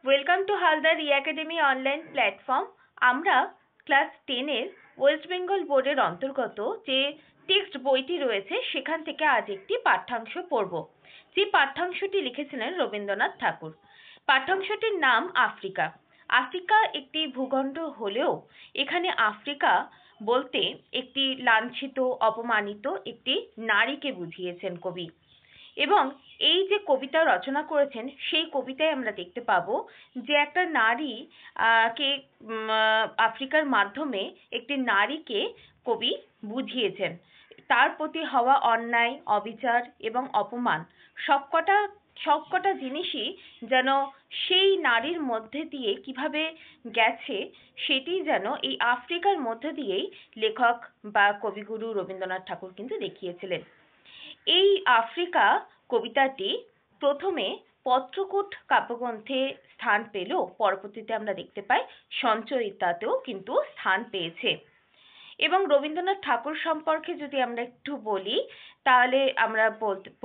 Welcome to Haldar E academy online platform. আমরা class 10-এর West Bengal বোর্ডের অন্তর্গত যে টেক্সট বইটি রয়েছে সেখান থেকে আজ একটি পাঠ্যাংশ পড়ব। যে পাঠ্যাংশটি লিখেছিলেন রবীন্দ্রনাথ ঠাকুর। পাঠ্যাংশটির নাম আফ্রিকা। আফ্রিকা একটি ভূখণ্ড হলেও এখানে আফ্রিকা বলতে একটি লাঞ্ছিত, অপমানিত একটি নারীকে বুঝিয়েছেন কবি। এবং এই যে কবিতা রচনা করেছেন সেই কবিতায় আমরা দেখতে পাবো যে একটা নারী কে আফ্রিকার মাধ্যমে একটি নারীকে কবি বুঝিয়েছেন। তার প্রতি হওয়া অন্যায়, অবিচার এবং অপমান সবকটা জিনিসই যেন সেই নারীর মধ্যে দিয়ে কিভাবে গেছে সেটি যেন এই আফ্রিকার মধ্যে দিয়েই লেখক বা কবিগুরু রবীন্দ্রনাথ ঠাকুর কিন্তু দেখিয়েছিলেন। এই আফ্রিকা কবিতাটি প্রথমে পত্রকূট কাব্যগ্রন্থে স্থান পেলেও পরবর্তীতে আমরা দেখতে পাই সঞ্চয়িতাতেও কিন্তু স্থান পেয়েছে। এবং রবীন্দ্রনাথ ঠাকুর সম্পর্কে যদি আমরা একটু বলি তাহলে আমরা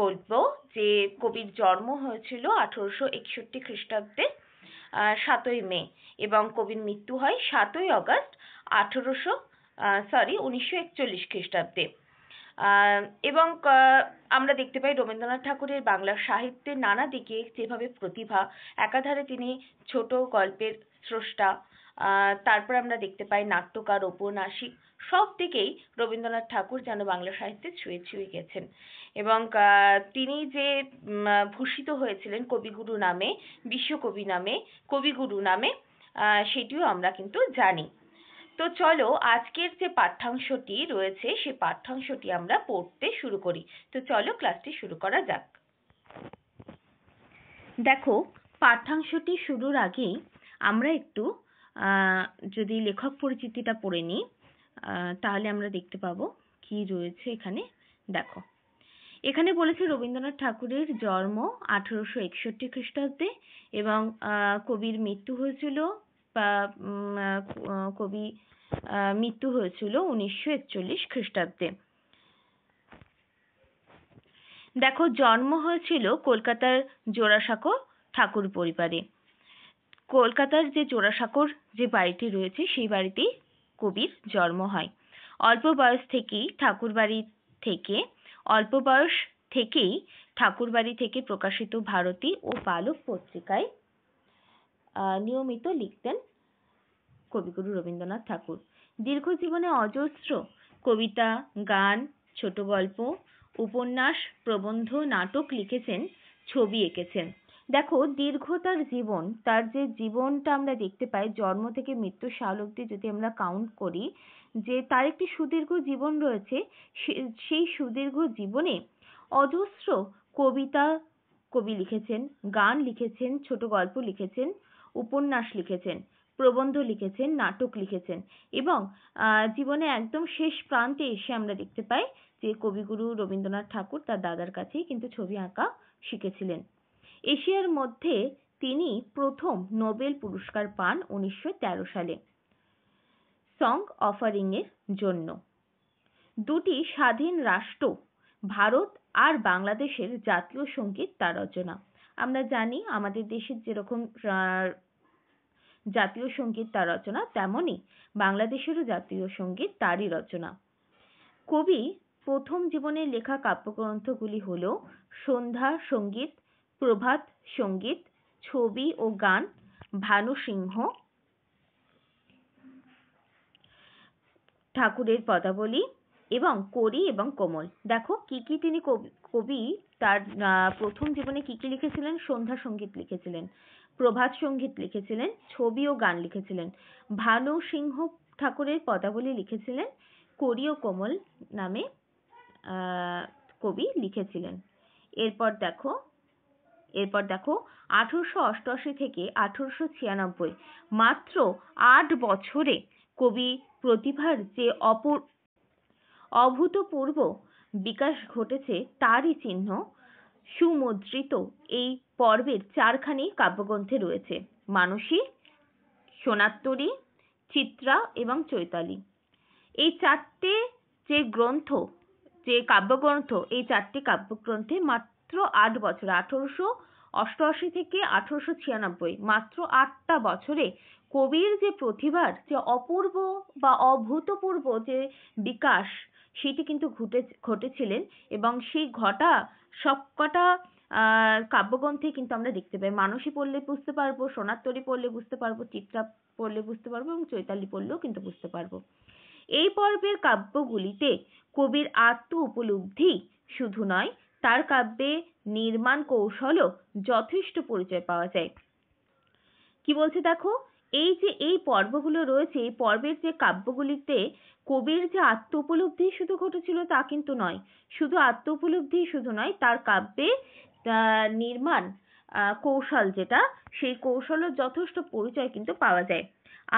বলবো যে কবির জন্ম হয়েছিল 1861 খ্রিস্টাব্দে 7ই মে এবং কবির মৃত্যু হয় 7ই অগস্ট 1941 খ্রিস্টাব্দে। এবং আমরা দেখতে পাই রবীন্দ্রনাথ ঠাকুরের বাংলা সাহিত্যের নানা দিকে যেভাবে প্রতিভা, একাধারে তিনি ছোট গল্পের স্রষ্টা, তারপর আমরা দেখতে পাই নাট্যকার, ঔপন্যাসিক, সব দিকেই রবীন্দ্রনাথ ঠাকুর যেন বাংলা সাহিত্যে ছুঁয়ে ছুঁয়ে গেছেন। এবং তিনি যে ভূষিত হয়েছিলেন কবিগুরু নামে, বিশ্বকবি নামে, কবিগুরু নামে, সেটিও আমরা কিন্তু জানি। তো চলো আজকের যে পাঠ্যাংশটি রয়েছে সেই পাঠ্যাংশটি আমরা পড়তে শুরু করি। তো চলো ক্লাসটি শুরু করা যাক। দেখো, পাঠ্যাংশটি শুরুর আগেই আমরা একটু যদি লেখক পরিচিতিটা পড়ে নিই তাহলে আমরা দেখতে পাবো কি রয়েছে এখানে। দেখো, এখানে বলেছে রবীন্দ্রনাথ ঠাকুরের জন্ম 1861 খ্রিস্টাব্দে এবং কবির মৃত্যু হয়েছিল কবি মৃত্যু হয়েছিল 1941 খ্রিস্টাব্দে। দেখো, জন্ম হয়েছিল কলকাতার জোড়াসাঁকো ঠাকুর পরিবারে। কলকাতার যে জোড়াসাঁকোর যে বাড়িটি রয়েছে সেই বাড়িতেই কবির জন্ম হয়। অল্প বয়স থেকেই ঠাকুরবাড়ি থেকে প্রকাশিত ভারতী ও বালক পত্রিকায় নিয়মিত লিখতেন কবিগুরু রবীন্দ্রনাথ ঠাকুর। দীর্ঘ জীবনে অজস্র কবিতা, গান, ছোট গল্প, উপন্যাস, প্রবন্ধ, নাটক লিখেছেন, ছবি এঁকেছেন। দেখো, দীর্ঘ তার যে জীবনটা আমরা দেখতে পাই, জন্ম থেকে মৃত্যু সাল অবধি যদি আমরা কাউন্ট করি যে তার একটি সুদীর্ঘ জীবন রয়েছে। সেই সুদীর্ঘ জীবনে অজস্র কবিতা কবি লিখেছেন, গান লিখেছেন, ছোট গল্প লিখেছেন, উপন্যাস লিখেছেন, প্রবন্ধ লিখেছেন, নাটক লিখেছেন এবং জীবনে একদম শেষ প্রান্তে এসে আমরা দেখতে পাই যে কবিগুরু রবীন্দ্রনাথ ঠাকুর তার দাদার কাছেই কিন্তু ছবি আঁকা শিখেছিলেন। এশিয়ার মধ্যে তিনি প্রথম নোবেল পুরস্কার পান 1913 সালে সং অফারিং এর জন্য। দুটি স্বাধীন রাষ্ট্র ভারত আর বাংলাদেশের জাতীয় সঙ্গীত তার রচনা। আমরা জানি আমাদের দেশের যেরকম জাতীয় সঙ্গীত তার রচনা, তেমনি বাংলাদেশেরও জাতীয় সঙ্গীত তারই রচনা। কবি প্রথম জীবনে লেখা কাব্যগ্রন্থগুলি হল সন্ধ্যা সঙ্গীত, প্রভাত সঙ্গীত, ছবি ও গান, ভানু সিংহ, ঠাকুরের পদাবলী এবং করি এবং কোমল। দেখো, কি তিনি কবি তার প্রথম জীবনে কি লিখেছিলেন? সন্ধ্যা সঙ্গীত লিখেছিলেন, প্রভাত সঙ্গীত লিখেছিলেন, ছবি ও গান লিখেছিলেন, ভানু সিংহ ঠাকুরের পদাবলী লিখেছিলেন, করি ও কোমল নামে কবি লিখেছিলেন। এরপর দেখো 1888 থেকে 1896 মাত্র 8 বছরে কবি প্রতিভার যে অভূতপূর্ব বিকাশ ঘটেছে তারই চিহ্ন সুমুদ্রিত এই পর্বের 4খানি কাব্যগ্রন্থে রয়েছে: মানসী, সোনাত্তরী, চিত্রা এবং চৈতালি। এই 4টে যে কাব্যগ্রন্থ, এই 4টে কাব্যগ্রন্থে মাত্র 8 বছর 1888 88 থেকে 1896, মাত্র 8টা বছরে কবির যে প্রতিভার যে অপূর্ব বা অভূতপূর্ব যে বিকাশ, সেটি কিন্তু ঘটেছিলেন। এবং সেই ঘটা সবকটা কাব্যগ্রন্থে কিন্তু আমরা দেখতে পাই। মানসী পড়লে বুঝতে পারবো, সোনার তরী পড়লে বুঝতে পারবো, চিত্রা পড়লে বুঝতে পারবো এবং চৈতালি পড়লেও কিন্তু বুঝতে পারবো। এই পর্বের কাব্যগুলিতে কবির আত্ম উপলব্ধি শুধু নয়, তার কাব্যে নির্মাণ কৌশলও যথেষ্ট পরিচয় পাওয়া যায়। কি বলছে দেখো, এই যে এই পর্বগুলো রয়েছে, এই পর্বের যে কাব্যগুলিতে কবির যে আত্ম উপলব্ধি শুধু ঘটেছিল তা কিন্তু নয়, শুধু আত্ম উপলব্ধি শুধু নয়, তার কাব্যে নির্মাণ কৌশল যেটা, সেই কৌশলের যথেষ্ট পরিচয় কিন্তু পাওয়া যায়।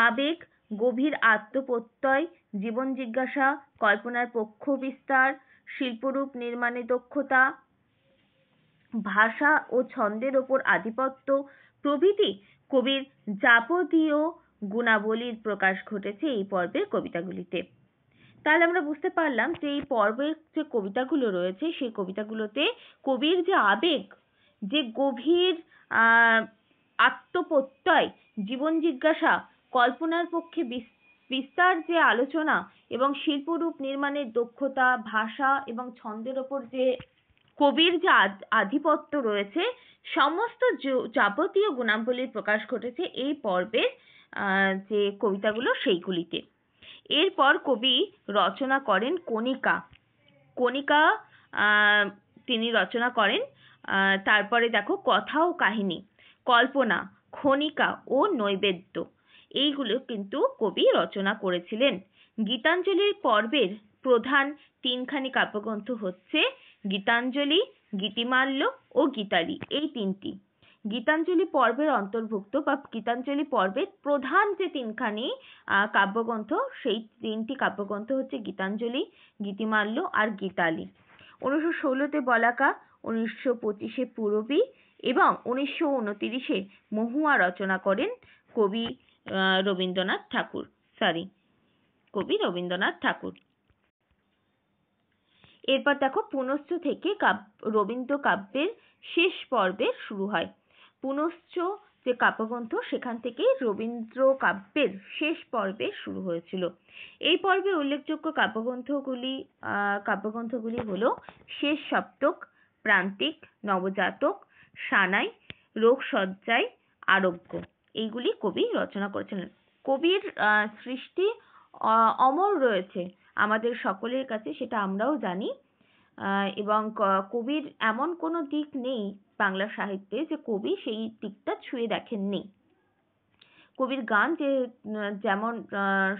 আবেগ, গভীর আত্মপ্রত্যয়, জীবন জিজ্ঞাসা, কল্পনার পক্ষ বিস্তার, শিল্পরূপ নির্মাণে দক্ষতা, ভাষা ও ছন্দের ওপর আধিপত্য প্রভৃতি কবির যাবতীয় গুণাবলীর প্রকাশ ঘটেছে এই পর্বের কবিতাগুলিতে। তাহলে আমরা বুঝতে পারলাম যে এই পর্বের যে কবিতাগুলো রয়েছে, সেই কবিতাগুলোতে কবির যে আবেগ, যে গভীর আত্মপ্রত্যয়, জীবন জিজ্ঞাসা, কল্পনার পক্ষে বিস্তার যে আলোচনা এবং শিল্পরূপ নির্মাণের দক্ষতা, ভাষা এবং ছন্দের ওপর যে কবির যে আধিপত্য রয়েছে, সমস্ত যাবতীয় গুণাবলীর প্রকাশ ঘটেছে এই পর্বের যে কবিতাগুলো সেইগুলিতে। এরপর কবি রচনা করেন কণিকা। কণিকা তিনি রচনা করেন। তারপরে দেখো কথা ও কাহিনী, কল্পনা, খনিকা ও নৈবেদ্য, এইগুলো কিন্তু কবি রচনা করেছিলেন। গীতাঞ্জলির পর্বের প্রধান তিনখানি কাব্যগ্রন্থ হচ্ছে গীতাঞ্জলি, গীতিমাল্য ও গীতালি, এই তিনটি। গীতাঞ্জলি পর্বের অন্তর্ভুক্ত বা গীতাঞ্জলি পর্বের প্রধান যে তিনখানি কাব্যগ্রন্থ, সেই তিনটি কাব্যগ্রন্থ হচ্ছে গীতাঞ্জলি, গীতিমাল্য আর গীতালি। 1916-তে বলাকা, 1925-এ পূরবী এবং 1929-এ মহুয়া রচনা করেন কবি রবীন্দ্রনাথ ঠাকুর। এরপর দেখো পুনশ্চ থেকে রবীন্দ্র কাব্যের শেষ পর্বে শুরু হয়। পুনশ্চ যে কাব্যগ্রন্থ, সেখান থেকে রবীন্দ্র কাব্যের শেষ পর্বে শুরু হয়েছিল। এই পর্বে উল্লেখযোগ্য কাব্যগ্রন্থগুলি হলো শেষ সপ্তক, প্রান্তিক, নবজাতক, সানাই, রোগশয্যায়, আরোগ্য, এইগুলি কবি রচনা করেছিলেন। কবির সৃষ্টি অমর রয়েছে আমাদের সকলের কাছে, সেটা আমরাও জানি। এবং কবির এমন কোনো দিক নেই বাংলা সাহিত্যে যে কবি সেই দিকটা ছুঁয়ে দেখেননি। কবির গান যেমন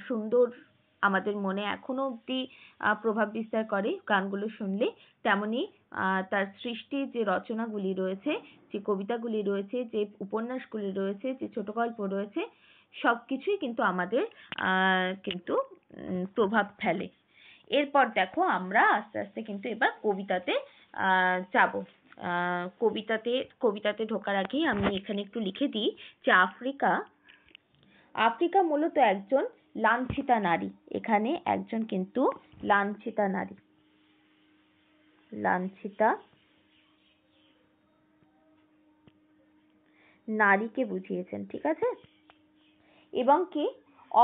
সুন্দর, আমাদের মনে এখনো অবধি প্রভাব বিস্তার করে গানগুলো শুনলে, তেমনি তার সৃষ্টি যে রচনাগুলি রয়েছে, যে কবিতাগুলি রয়েছে, যে উপন্যাসগুলি রয়েছে, যে ছোট গল্প রয়েছে, সবকিছুই কিন্তু আমাদের কিন্তু প্রভাব ফেলে। এরপর দেখো আমরা আস্তে আস্তে কিন্তু এবার কবিতাতে যাব। কবিতাতে ঢোকার আগেই আমি এখানে একটু লিখে দিই যে আফ্রিকা মূলত একজন লাঞ্ছিতা নারী। এখানে একজন কিন্তু লাঞ্ছিতা নারীকে বুঝিয়েছেন, ঠিক আছে? এবং কি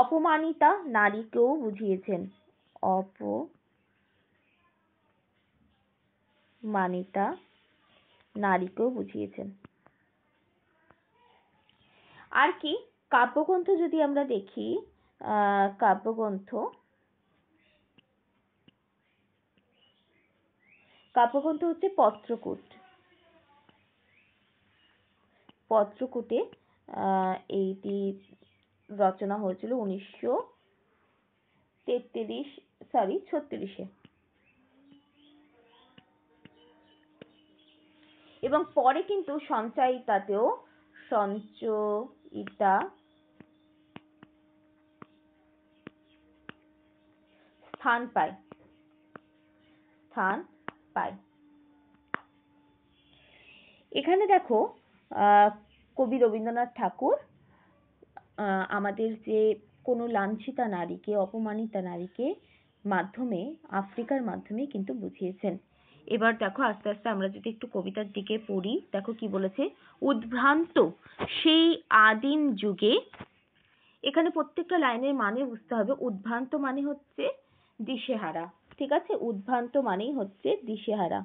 অপমানিতা নারীকেও বুঝিয়েছেন, অপমানিতা নারীকেও বুঝিয়েছেন। আর কি কাব্যগ্রন্থ যদি আমরা দেখি, কাব্যগ্রন্থ হচ্ছে পত্রকূটে এইটি রচনা হয়েছিল 1936-এ এবং পরে কিন্তু সঞ্চয়িতাতেও স্থান পায়। এখানে দেখো কবি রবীন্দ্রনাথ ঠাকুর আমাদের যে কোনো লাঞ্ছিতা নারীকে, অপমানিতা নারীকে আফ্রিকার মাধ্যমে কিন্তু বুঝিয়েছেন। এবার দেখো আস্তে আস্তে আমরা যদি একটু কবিতার দিকে পড়ি, দেখো কি বলেছে, উদ্ভ্রান্ত সেই আদিম যুগে। এখানে প্রত্যেকটা লাইনের মানে বুঝতে হবে। উদ্ভ্রান্ত মানে হচ্ছে দিশেহারা, ঠিক আছে? উদ্ভ্রান্ত মানেই হচ্ছে দিশেহারা।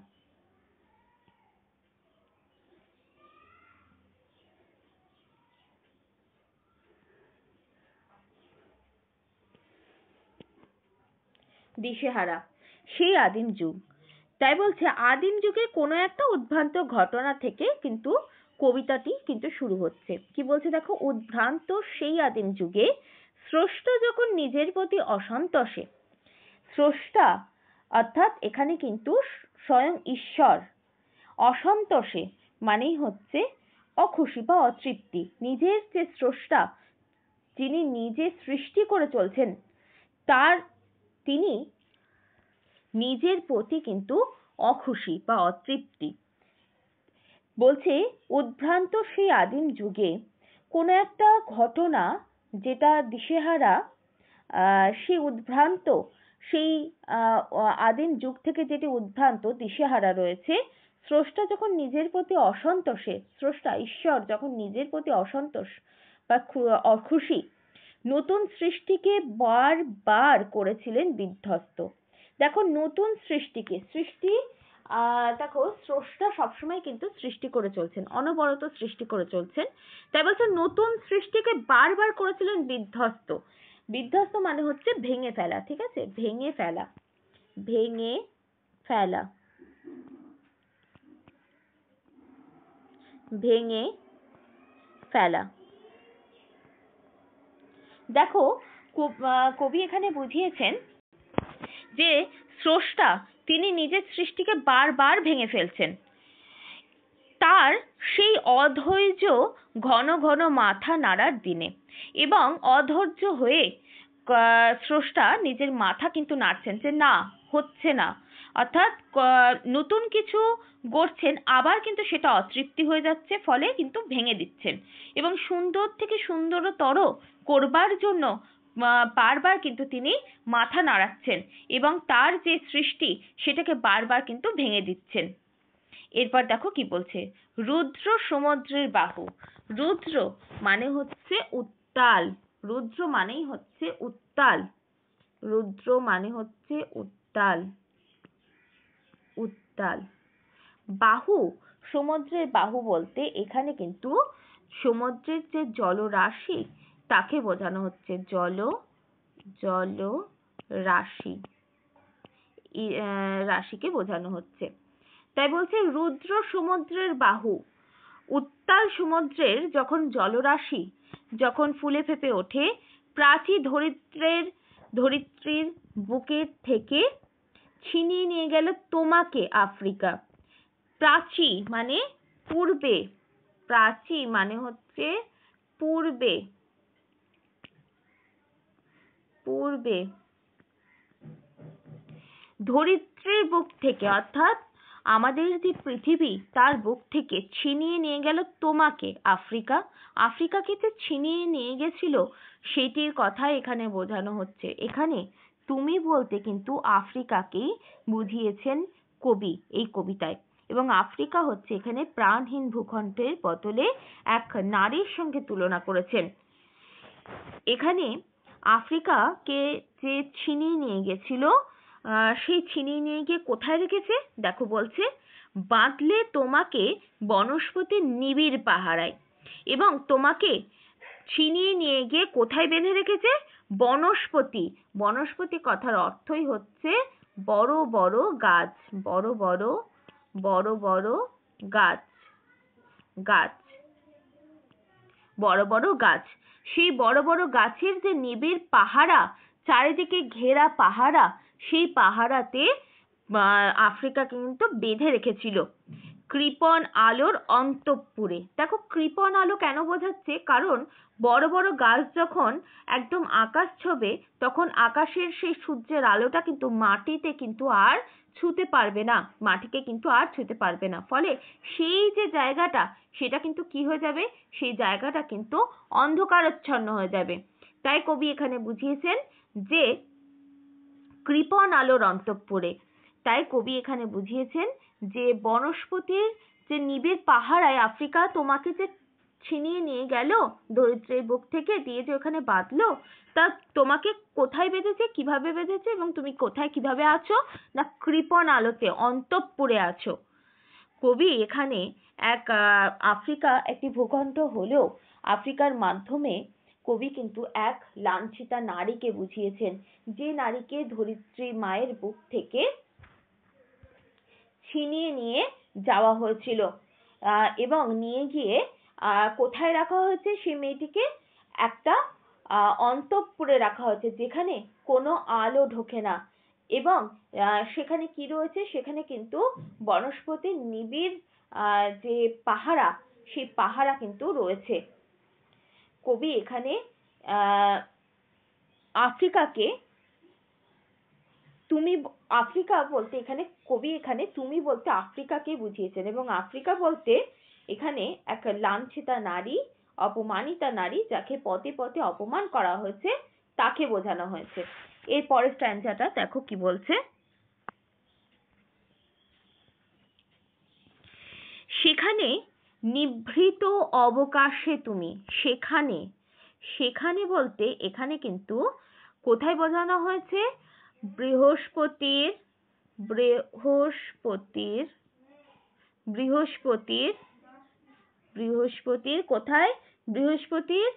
দিশেহারা সেই আদিম যুগ। তাই বলছে আদিম যুগে কোনো একটা উদ্ভ্রান্ত ঘটনা থেকে কিন্তু কবিতাটি কিন্তু শুরু হচ্ছে। কি বলছে দেখো, উদ্ভ্রান্ত সেই আদিম যুগে স্রষ্টা যখন নিজের প্রতি অসন্তোষে, স্রষ্টা অর্থাৎ এখানে কিন্তু স্বয়ং ঈশ্বর, অসন্তোষে মানেই হচ্ছে অখুশি বা অতৃপ্তি। নিজের যে স্রষ্টা, যিনি নিজে সৃষ্টি করে চলছেন, তিনি নিজের প্রতি কিন্তু অখুশি বা অতৃপ্তি। বলছে উদ্ভ্রান্ত সেই আদিম যুগে কোনো একটা ঘটনা যেটা দিশেহারা, সেই উদ্ভ্রান্ত সেই আদিম যুগ থেকে যেটি উদ্ভ্রান্ত দিশেহারা রয়েছে, স্রষ্টা যখন নিজের প্রতি অসন্তোষে, স্রষ্টা ঈশ্বর যখন নিজের প্রতি অসন্তোষ বা অখুশি, নতুন সৃষ্টিকে বারবার করেছিলেন বিধ্বস্ত। দেখো নতুন সৃষ্টিকে, দেখো স্রষ্টা সবসময় কিন্তু সৃষ্টি করে চলছেন, অনবরত সৃষ্টি করে চলছেন। তাই বলছে নতুন সৃষ্টিকে বারবার করেছিলেন বিধ্বস্ত। বিধ্বস্ত মানে হচ্ছে ভেঙে ফেলা, ঠিক আছে? ভেঙে ফেলা, ভেঙে ফেলা, ভেঙে ফেলা। দেখো কবি এখানে বুঝিয়েছেন যে স্রষ্টা তিনি নিজের সৃষ্টিকে বারবার ভেঙে ফেলছেন। তার সেই অধৈর্য ঘন ঘন মাথা নাড়ার দিনে, এবং অধৈর্য হয়ে স্রষ্টা নিজের মাথা কিন্তু নাড়ছেন যে না, হচ্ছে না, অর্থাৎ নতুন কিছু গড়ছেন, আবার কিন্তু সেটা অতৃপ্তি হয়ে যাচ্ছে, ফলে কিন্তু ভেঙে দিচ্ছেন, এবং সুন্দর থেকে সুন্দরতর করবার জন্য বারবার কিন্তু তিনি মাথা নাড়াচ্ছেন, এবং তার যে সৃষ্টি সেটাকে বারবার কিন্তু ভেঙে দিচ্ছেন। এরপর দেখো কি বলছে, রুদ্র সমুদ্রের বাহু। রুদ্র মানে হচ্ছে উত্তাল, রুদ্র মানেই হচ্ছে উত্তাল, রুদ্র মানে হচ্ছে উত্তাল, উত্তাল। বাহু, সমুদ্রের বাহু বলতে এখানে কিন্তু সমুদ্রের যে জলরাশি তাকে বোঝানো হচ্ছে, জলরাশি, রাশিকে বোঝানো হচ্ছে। তাই বলছে রুদ্র সমুদ্রের বাহু, উত্তাল সমুদ্রের যখন জলরাশি যখন ফুলে ফেঁপে ওঠে, প্রাচী ধরিত্রীর বুকের থেকে ছিনিয়ে নিয়ে গেল তোমাকে আফ্রিকা। প্রাচী মানে পূর্বে, প্রাচী মানে হচ্ছে পূর্বে, পূর্বে, ধরিত্রীর বুক থেকে, অর্থাৎ আমাদের যে পৃথিবী তার বুক থেকে ছিনিয়ে নিয়ে গেল তোমাকে আফ্রিকা। আফ্রিকাকে যে ছিনিয়ে নিয়ে গেছিল সেটির কথা এখানে বোঝানো হচ্ছে। এখানে তুমি বলতে কিন্তু আফ্রিকাকেই বুঝিয়েছেন কবি এই কবিতায়, এবং আফ্রিকা হচ্ছে এখানে প্রাণহীন ভূখণ্ডের বদলে এক নারীর সঙ্গে তুলনা করেছেন। এখানে আফ্রিকাকে যে ছিনিয়ে নিয়ে গেছিল, সেই ছিনিয়ে নিয়ে গিয়ে কোথায় রেখেছে দেখো, বলছে বাঁধলে তোমাকে বনস্পতির নিবিড় পাহারায়, এবং তোমাকে ছিনিয়ে নিয়ে গিয়ে কোথায় বেঁধে রেখেছে, বনস্পতি। বনস্পতি কথার অর্থই হচ্ছে বড় বড় গাছ, বড় বড় গাছ, গাছ, বড় বড় গাছ। সেই বড় বড় গাছের যে নিবিড় পাহারা, চারিদিকে ঘেরা পাহারা, সেই পাহারাতে আফ্রিকাকে কিন্তু বেঁধে রেখেছিল কৃপণ আলোর অন্তঃপুরে। দেখো কৃপণ আলো কেন বোঝাচ্ছে, কারণ বড় বড় গাছ যখন একদম আকাশ ছোবে, তখন আকাশের সেই সূর্যের আলোটা কিন্তু মাটিতে কিন্তু আর ছুঁতে পারবে না, মাটিকে কিন্তু আর ছুঁতে পারবে না, ফলে সেই যে জায়গাটা সেটা কিন্তু কি হয়ে যাবে, সেই জায়গাটা কিন্তু অন্ধকারাচ্ছন্ন হয়ে যাবে। তাই কবি এখানে বুঝিয়েছেন যে কৃপণ আলোর অন্তঃপুরে, তাই কবি এখানে বুঝিয়েছেন যে বনস্পতির যে নিবিড় পাহারায় আফ্রিকা তোমাকে যে ছিনিয়ে নিয়ে গেল দরিদ্রের বুক থেকে, দিয়ে যে ওখানে বাঁধলো, তা তোমাকে কোথায় বেঁধেছে, কিভাবে বেঁধেছে, এবং তুমি কোথায় কিভাবে আছো? না কৃপণ আলোতে অন্তঃপুরে আছো। কবি এখানে আফ্রিকা একটি ভূখণ্ড হলেও আফ্রিকার মাধ্যমে কবি কিন্তু এক লাঞ্ছিতা নারীকে বুঝিয়েছেন, যে নারীকে ধরিত্রী মায়ের বুক থেকে ছিনিয়ে নিয়ে যাওয়া হয়েছিল এবং নিয়ে গিয়ে কোথায় রাখা হয়েছে? সেই মেয়েটিকে একটা অন্তঃপুরে রাখা হয়েছে, যেখানে কোনো আলো ঢোকে না, এবং সেখানে কি রয়েছে? সেখানে কিন্তু বনস্পতির নিবিড় যে পাহারা, সেই পাহারা কিন্তু রয়েছে। কবি এখানে আফ্রিকাকে তুমি, আফ্রিকা বলতে এখানে কবি এখানে তুমি বলতে আফ্রিকাকে বুঝিয়েছেন, এবং আফ্রিকা বলতে এখানে এক লাঞ্ছিতা নারী, অপমানিতা নারী, যাকে পথে পথে অপমান করা হয়েছে, তাকে বোঝানো হয়েছে। এর পরের স্ট্যান্জাটা দেখো কি বলছে। সেখানে নিভৃত অবকাশে তুমি, সেখানে, সেখানে বলতে এখানে কিন্তু কোথায় বোঝানো হয়েছে? বৃহস্পতির, বৃহস্পতির, বৃহস্পতির, বৃহস্পতির কোথায়? বৃহস্পতির,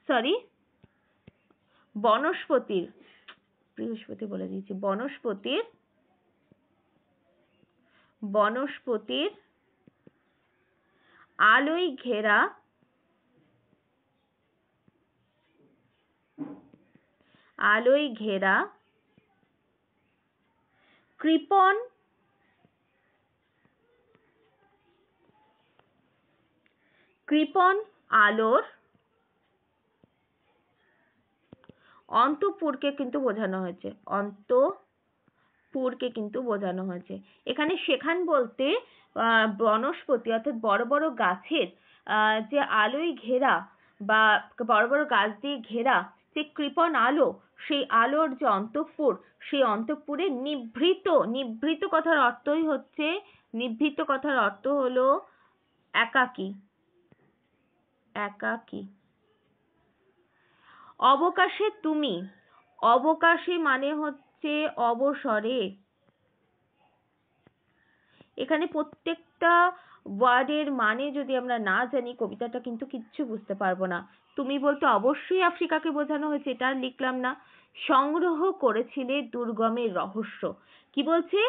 সরি, বনস্পতির, বৃহস্পতি বলে দিয়েছি, বনস্পতির, বনস্পতির আলোয় ঘেরা, আলোয় ঘেরা কৃপণ, কৃপণ আলোর অন্তঃপুরকে কিন্তু বোঝানো হয়েছে, অন্তঃপুরকে কিন্তু বোঝানো হয়েছে। এখানে সেখান বলতে বনস্পতি অর্থাৎ বড় বড় গাছের যে আলোয় ঘেরা বা বড় বড় গাছ দিয়ে ঘেরা যে কৃপণ আলো, সেই আলোর যে অন্তঃপুর, সেই অন্তঃপুরে নিভৃত, নিভৃত কথার অর্থই হচ্ছে, নিভৃত কথার অর্থ হলো একাকী, একাকী। অবকাশে তুমি, অবকাশে মানে হচ্ছে অবসরে। এখানে প্রত্যেকটা ওয়ার্ডের মানে যদি আমরা না জানি, কবিতাটা কিন্তু কিচ্ছু বুঝতে পারবো না। তুমি বলতে অবশ্যই আফ্রিকাকে বোঝানো হয়েছে, এটা আর লিখলাম না। সংগ্রহ করেছিলে দুর্গমের রহস্য। কি বলছে?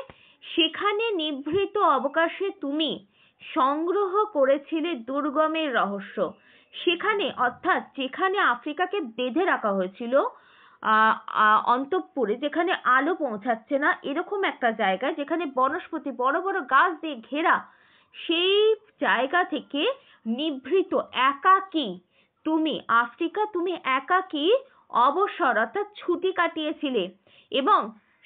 সেখানে নিভৃত অবকাশে তুমি সংগ্রহ করেছিলে দুর্গমের রহস্য। সেখানে অর্থাৎ যেখানে আফ্রিকাকে বেঁধে রাখা হয়েছিল অন্তঃপুরে, যেখানে আলো পৌঁছাচ্ছে না, এরকম একটা জায়গায় যেখানে বনস্পতি বড় বড় গাছ দিয়ে ঘেরা, সেই জায়গা থেকে নিভৃত একাকী তুমি, আফ্রিকা তুমি একাকী অবসর অর্থাৎ ছুটি কাটিয়েছিলে, এবং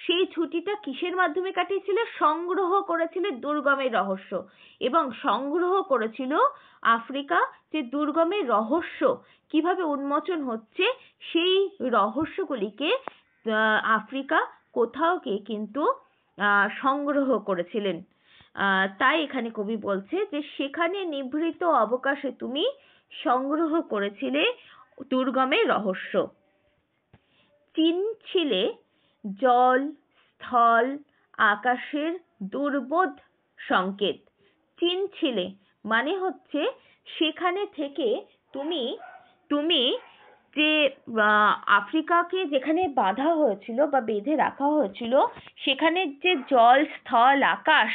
সেই ছুটিটা কিসের মাধ্যমে কাটিয়েছিলে? সংগ্রহ করেছিলে দুর্গমের রহস্য, এবং সংগ্রহ করেছিল আফ্রিকা যে দুর্গমের রহস্য কিভাবে উন্মোচন হচ্ছে, সেই রহস্যগুলিকে আফ্রিকা কোথাও গিয়ে কিন্তু সংগ্রহ করেছিলেন। তাই এখানে কবি বলছে যে সেখানে নিভৃত অবকাশে তুমি সংগ্রহ করেছিলে দুর্গমের রহস্য। চিনছিলে জল, স্থল, আকাশের দুর্বোধ সংকেত। চিনছিলে মানে হচ্ছে সেখানে থেকে তুমি, তুমি যে আফ্রিকাকে যেখানে বাঁধা হয়েছিল বা বেঁধে রাখা হয়েছিল, সেখানে যে জল, স্থল, আকাশ,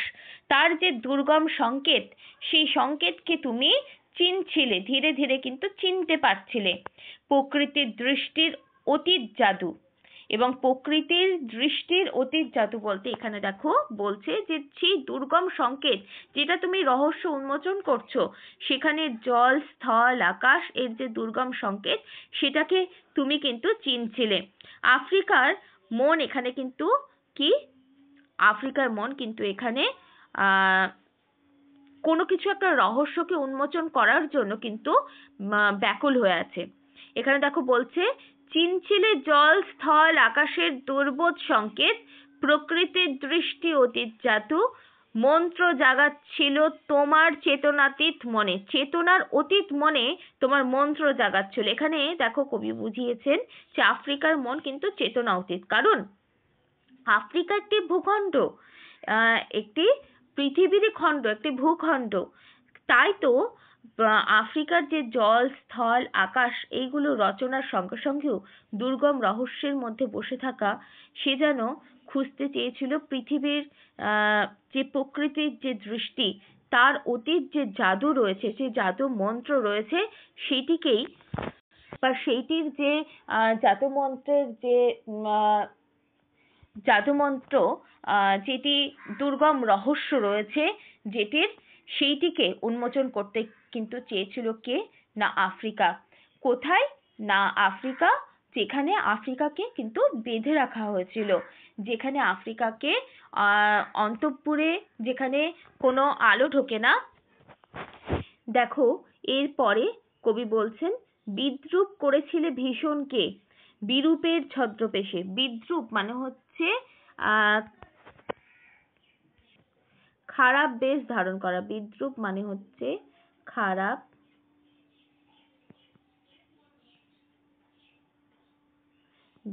তার যে দুর্গম সংকেত, সেই সংকেতকে তুমি চিনছিলে, ধীরে ধীরে কিন্তু চিনতে পারছিলে। প্রকৃতির দৃষ্টির অতীত জাদু, এবং প্রকৃতির দৃষ্টির অতীত জাদু বলতে এখানে দেখো বলছে যে সেই দুর্গম সংকেত যেটা তুমি রহস্য উন্মোচন করছো, সেখানে জল, স্থল, আকাশ এর যে দুর্গম সংকেত, সেটাকে তুমি কিন্তু চিনছিলে। আফ্রিকার মন এখানে কিন্তু কি? আফ্রিকার মন কিন্তু এখানে কোনো কিছু একটা রহস্যকে উন্মোচন করার জন্য কিন্তু ব্যাকুল হয়ে আছে। এখানে দেখো বলছে চিনছিলে জল, স্থল, আকাশের দুর্বোধ সংকেত, প্রকৃতির দৃষ্টি অতীত জাদু, মন্ত্র জাগাচ্ছিল তোমার চেতনাতীত মনে। চেতনার অতীত মনে তোমার মন্ত্র জাগাচ্ছিল। এখানে দেখো কবি বুঝিয়েছেন যে আফ্রিকার মন কিন্তু চেতনা অতীত, কারণ আফ্রিকা একটি ভূখণ্ড, একটি পৃথিবীরই খণ্ড, একটি ভূখণ্ড। তাই তো আফ্রিকার যে জল, স্থল, আকাশ এইগুলো রচনার সঙ্গে সঙ্গেও দুর্গম রহস্যের মধ্যে বসে থাকা সে যেন খুঁজতে চেয়েছিল পৃথিবীর যে প্রকৃতির যে দৃষ্টি, তার অতীত যে জাদু রয়েছে, যে জাদু মন্ত্র রয়েছে, সেটিকেই বা সেইটির যে জাদুমন্ত্রের যে জাদুমন্ত্র, যেটি দুর্গম রহস্য রয়েছে যেটির, সেইটিকে উন্মোচন করতে কিন্তু চেয়েছিল কে? না আফ্রিকা। কোথায়? না আফ্রিকা, যেখানে আফ্রিকাকে কিন্তু বেঁধে রাখা হয়েছিল, যেখানে আফ্রিকাকে অন্তঃপুরে, যেখানে কোনো আলো ঢোকে না। দেখো এরপরে কবি বলছেন, বিদ্রূপ করেছিলে ভীষণকে বিরূপের ছদ্মবেশে। বিদ্রূপ মানে হচ্ছে খারাপ বেশ ধারণ করা। বিদ্রূপ মানে হচ্ছে খারাপ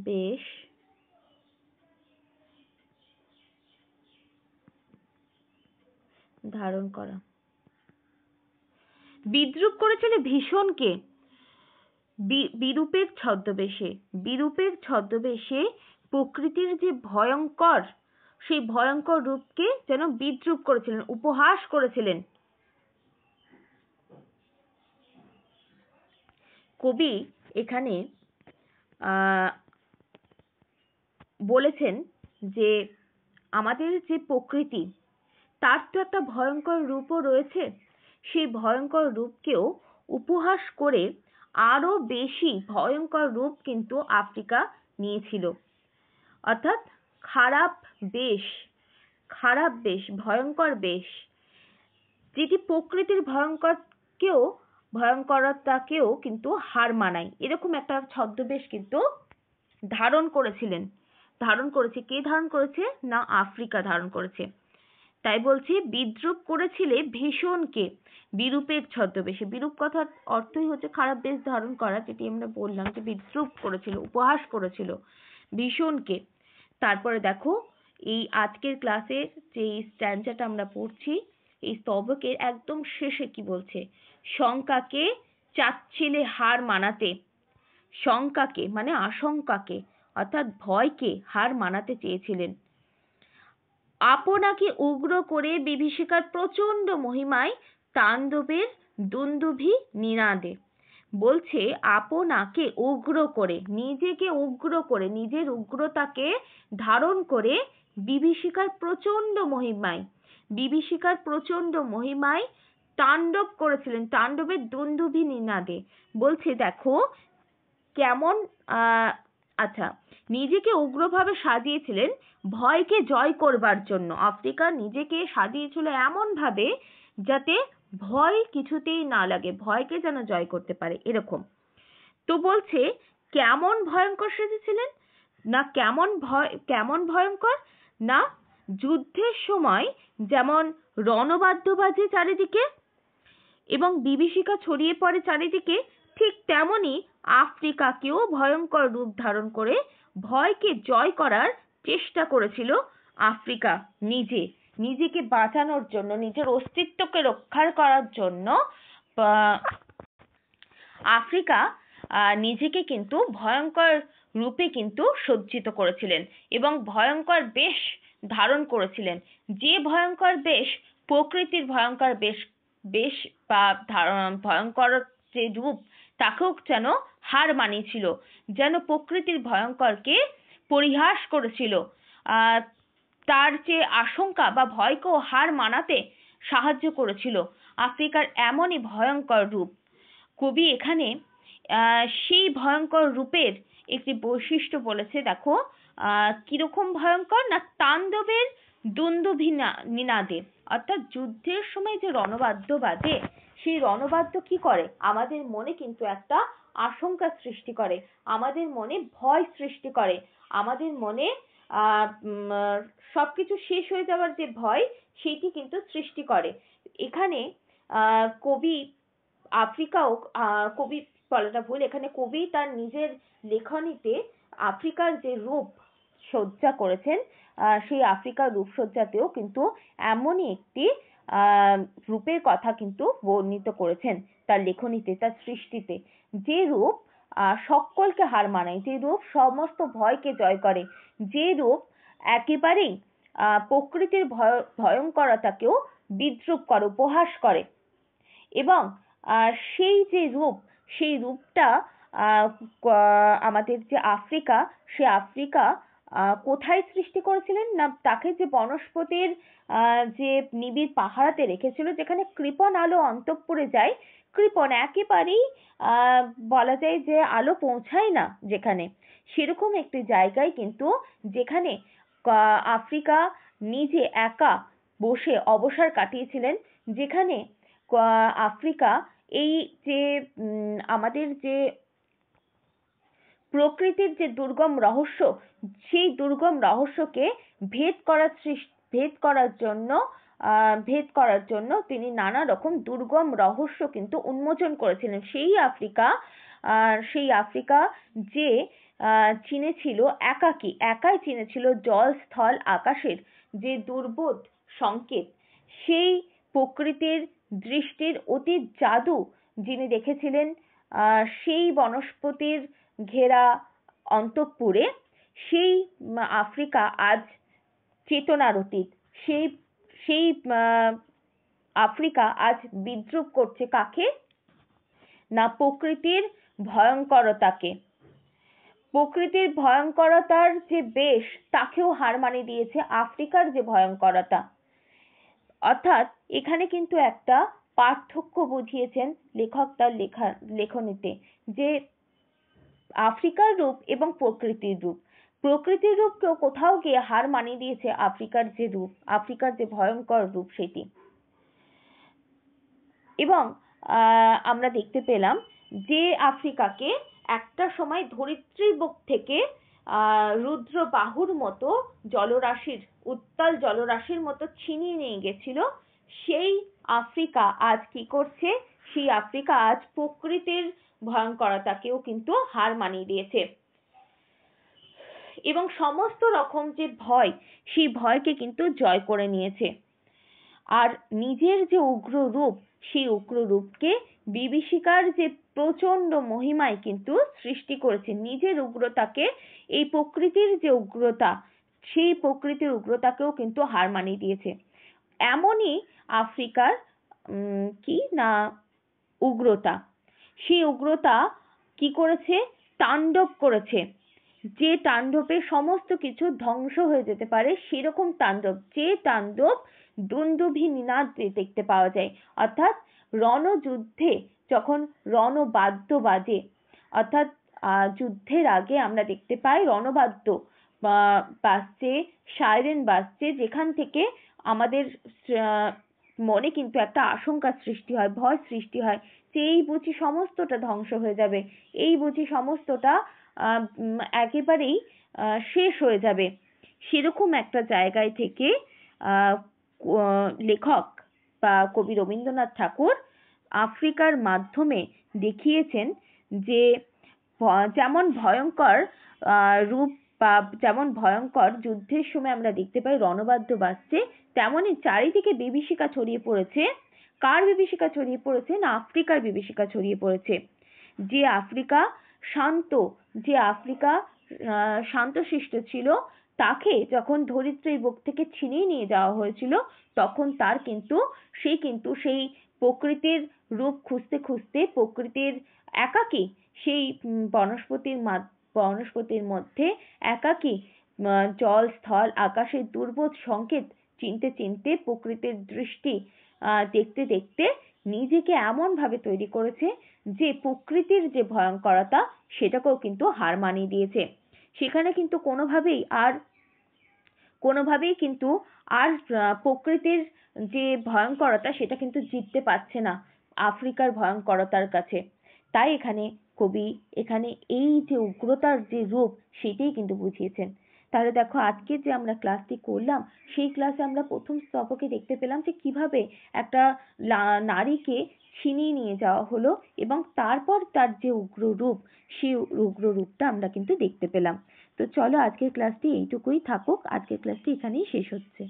বেশ ধারণ করা। বিদ্রূপ করেছিলে ভীষণকে বিরূপের ছদ্মবেশে। বিরূপের ছদ্মবেশে প্রকৃতির যে ভয়ঙ্কর, সেই ভয়ঙ্কর রূপকে যেন বিদ্রূপ করেছিলেন, উপহাস করেছিলেন। কবি এখানে বলেছেন যে আমাদের যে প্রকৃতি, তার তো একটা ভয়ঙ্কর রূপও রয়েছে। সেই ভয়ঙ্কর রূপকেও উপহাস করে আরো বেশি ভয়ঙ্কর রূপ কিন্তু আফ্রিকা নিয়েছিল। অর্থাৎ খারাপ বেশ, খারাপ বেশ, ভয়ঙ্কর বেশ, যেটি প্রকৃতির ভয়ঙ্করতাকেও কিন্তু হার মানায়, এরকম একটা ছদ্মবেশ কিন্তু ধারণ করেছিলেন। ধারণ করেছে কে? ধারণ করেছে না আফ্রিকা ধারণ করেছে। তাই বলছি বিদ্রূপ করেছিলে ভীষণকে বিরূপের ছদ্মবেশে। বিরূপ কথার অর্থই হচ্ছে খারাপ বেশ ধারণ করা, যেটি আমরা বললাম যে বিদ্রূপ করেছিল, উপহাস করেছিল ভীষণকে। তারপরে দেখো এই আজকের ক্লাসে যে স্ট্যান্জাটা আমরা পড়ছি, এই স্তবকের একদম শেষে কি বলছে? শঙ্কাকে চাচ্ছিলে হার মানাতে। শঙ্কাকে মানে আশঙ্কাকে, অর্থাৎ ভয়কে হার মানাতে চেয়েছিলেন। আপনাকে উগ্র করে বিভীষিকার প্রচন্ড মহিমায় তাণ্ডবের দুন্দুভি নিনাদে। বলছে আপনাকে উগ্র করে, নিজেকে উগ্র করে, নিজের উগ্রতাকে ধারণ করে বিভীষিকার প্রচন্ড মহিমায়, বিভীষিকার প্রচন্ড মহিমায় তাণ্ডব করেছিলেন, তাণ্ডবের দুন্দুভি নিনাদে। বলছে দেখো কেমন আচ্ছা, নিজেকে উগ্রভাবে সাজিয়েছিলেন ভয়কে জয় করবার জন্য। আফ্রিকা নিজেকে সাজিয়েছিল এমন ভাবে যাতে ভয় কিছুতেই না লাগে, ভয়কে যেন জয় করতে পারে, এরকম। তো বলছে কেমন ভয়ঙ্কর সেজেছিলেন না, কেমন ভয়ঙ্কর না, যুদ্ধের সময় যেমন রণবাদ্য বাজে চারিদিকে এবং বিভীষিকা ছড়িয়ে পড়ে চারিদিকে, ঠিক তেমনি আফ্রিকাকেও ভয়ঙ্কর রূপ ধারণ করে ভয়কে জয় করার চেষ্টা করেছিল আফ্রিকা। নিজেকে বাঁচানোর জন্য, নিজের অস্তিত্বকে রক্ষা করার জন্য আফ্রিকা নিজেকে কিন্তু ভয়ঙ্কর রূপে কিন্তু সজ্জিত করেছিলেন এবং ভয়ঙ্কর বেশ ধারণ করেছিলেন। যে ভয়ঙ্কর বেশ প্রকৃতির ভয়ঙ্কর বেশ বা ভয়ঙ্কর যে রূপ, তাকেও যেন হার মানিয়েছিল, যেন প্রকৃতির ভয়ঙ্করকে পরিহাস করেছিল, তার যে আশঙ্কা বা ভয়কেও হার মানাতে সাহায্য করেছিল আফ্রিকার এমনই ভয়ঙ্কর রূপ। কবি এখানে সেই ভয়ঙ্কর রূপের একটি বৈশিষ্ট্য বলেছে। দেখো কিরকম ভয়ঙ্কর না, তাণ্ডবের দুন্দুভি নিনাদে, অর্থাৎ যুদ্ধের সময় যে রণবাদ্য বাজে, সেই রণবাদ্য কি করে? আমাদের মনে কিন্তু একটা আশঙ্কা সৃষ্টি করে, আমাদের মনে ভয় সৃষ্টি করে, আমাদের মনে সবকিছু শেষ হয়ে যাওয়ার যে ভয় সেটি কিন্তু সৃষ্টি করে। এখানে কবি আফ্রিকাও কবি বলাটা ভুল, এখানে কবি তার নিজের লেখনীতে আফ্রিকার যে রূপ সজ্জা করেছেন, সেই আফ্রিকার রূপসজ্জাতেও কিন্তু এমনই একটি রূপের কথা কিন্তু বর্ণিত করেছেন তার লেখনীতে, তার সৃষ্টিতে, যে রূপ সকলকে হার মানায়, যে রূপ সমস্ত ভয়কে জয় করে, যে রূপ একেবারেই প্রকৃতির ভয়ঙ্করতাকেও বিদ্রূপ করে, উপহাস করে। এবং সেই যে রূপ, সেই রূপটা আমাদের যে আফ্রিকা, সে আফ্রিকা কোথায় সৃষ্টি করেছিলেন না, তাকে যে বনস্পতির যে নিবিড় পাহারাতে রেখেছিল, যেখানে কৃপণ আলো অন্তঃপুরে যায়, কৃপণ একেবারেই বলা যায় যে আলো পৌঁছায় না যেখানে, সেরকম একটি জায়গায় কিন্তু, যেখানে আফ্রিকা নিজে একা বসে অবসর কাটিয়েছিলেন, যেখানে আফ্রিকা এই যে আমাদের যে প্রকৃতির যে দুর্গম রহস্য, সেই দুর্গম রহস্যকে ভেদ করার জন্য তিনি নানা রকম দুর্গম রহস্য কিন্তু উন্মোচন করেছিলেন। সেই আফ্রিকা যে চিনেছিল একাই চিনেছিল জল, স্থল, আকাশের যে দুর্বোধ সংকেত, সেই প্রকৃতির দৃষ্টির অতীত জাদু যিনি দেখেছিলেন, সেই বনস্পতির ঘেরা অন্তঃপুরে, সেই আফ্রিকা আজ চেতনার অতীত। সেই আফ্রিকা আজ বিদ্রূপ করছে কাকে না, প্রকৃতির ভয়ঙ্করতাকে। প্রকৃতির ভয়ঙ্করতার যে বেশ, তাকেও হার মানিয়ে দিয়েছে আফ্রিকার যে ভয়ঙ্করতা। অর্থাৎ এখানে কিন্তু একটা পার্থক্য বুঝিয়েছেন লেখক তার লেখনীতে, যে আফ্রিকার রূপ এবং প্রকৃতির রূপ। প্রকৃতির রূপকেও কোথাও গিয়ে হার মানিয়ে দিয়েছে আফ্রিকার যে রূপ, আফ্রিকার যে ভয়ঙ্কর রূপ সেটি। এবং আমরা দেখতে পেলাম যে আফ্রিকাকে একটা সময় ধরিত্রীর বুক থেকে রুদ্র বাহুর মতো জলরাশির, উত্তাল জলরাশির মতো ছিনিয়ে নিয়ে গেছিল, সেই আফ্রিকা আজ কি করছে? সেই আফ্রিকা আজ প্রকৃতির ভয়ঙ্করতাকেও কিন্তু হার মানিয়ে দিয়েছে, এবং সমস্ত রকম যে ভয়, সেই ভয়কে কিন্তু জয় করে নিয়েছে। আর নিজের যে উগ্র রূপ, সেই উগ্র রূপকে বিভীষিকার যে প্রচন্ড মহিমায় কিন্তু সৃষ্টি করেছে। নিজের উগ্রতাকে, এই প্রকৃতির যে উগ্রতা, সেই প্রকৃতির উগ্রতাকেও কিন্তু হার মানিয়ে দিয়েছে। এমনই আফ্রিকার কি না উগ্রতা, সেই উগ্রতা কি করেছে? তাণ্ডব করেছে। যে তাণ্ডবে সমস্ত কিছু ধ্বংস হয়ে যেতে পারে, সেরকম তাণ্ডব, যে তাণ্ডব দুন্দুভি নিনাদ দেখতে পাওয়া যায়। অর্থাৎ রণযুদ্ধে যখন রণবাদ্য বাজে, অর্থাৎ যুদ্ধের আগে আমরা দেখতে পাই রণবাদ্য বাজছে, সাইরেন বাজছে, যেখান থেকে আমাদের মনে কিন্তু একটা আশঙ্কা সৃষ্টি হয়, ভয় সৃষ্টি হয়, যে এই বুঝি সমস্তটা ধ্বংস হয়ে যাবে, এই বুঝি সমস্তটা একেবারেই শেষ হয়ে যাবে। সেরকম একটা জায়গায় থেকে লেখক বা কবি রবীন্দ্রনাথ ঠাকুর আফ্রিকার মাধ্যমে দেখিয়েছেন যে যেমন ভয়ঙ্কর রূপ বা যেমন ভয়ঙ্কর যুদ্ধের সময় আমরা দেখতে পাই রণবাদ্য বাজছে, তেমনই চারিদিকে বিভীষিকা ছড়িয়ে পড়েছে। কার বিভীষিকা ছড়িয়ে পড়েছে? না, আফ্রিকার বিভীষিকা ছড়িয়ে পড়েছে। যে আফ্রিকা শান্ত, যে আফ্রিকা শান্তশিষ্ট ছিল, তাকে যখন ধরিত্রীর বুক থেকে ছিনিয়ে নিয়ে যাওয়া হয়েছিল, তখন সে কিন্তু সেই প্রকৃতির রূপ খুঁজতে খুঁজতে, প্রকৃতির একাকী সেই বনস্পতির মধ্যে একাকী জল, স্থল, আকাশের দুর্বোধ সংকেত চিনতে চিনতে, প্রকৃতির দৃষ্টি দেখতে দেখতে নিজেকে এমন ভাবে তৈরি করেছে যে প্রকৃতির যে ভয়ঙ্করতা, সেটাকেও কিন্তু হার মানিয়ে দিয়েছে। সেখানে কিন্তু কোনোভাবেই কিন্তু আর প্রকৃতির যে ভয়ঙ্করতা, সেটা কিন্তু জিততে পারছে না আফ্রিকার ভয়ঙ্করতার কাছে। তাই কবি এখানে এই যে উগ্রতার যে রূপ, সেটাই কিন্তু বুঝিয়েছেন। তাহলে দেখো আজকে যে আমরা ক্লাসটি করলাম সেই ক্লাসে আমরা প্রথম স্তবকে দেখতে পেলাম যে কিভাবে একটা নারীকে ছিনিয়ে নিয়ে যাওয়া হলো এবং তারপর তার যে উগ্র রূপ সেই উগ্র রূপটা আমরা কিন্তু দেখতে পেলাম। তো চলো আজকের ক্লাসটি এইটুকুই থাকুক, আজকের ক্লাসটি এখানেই শেষ হচ্ছে।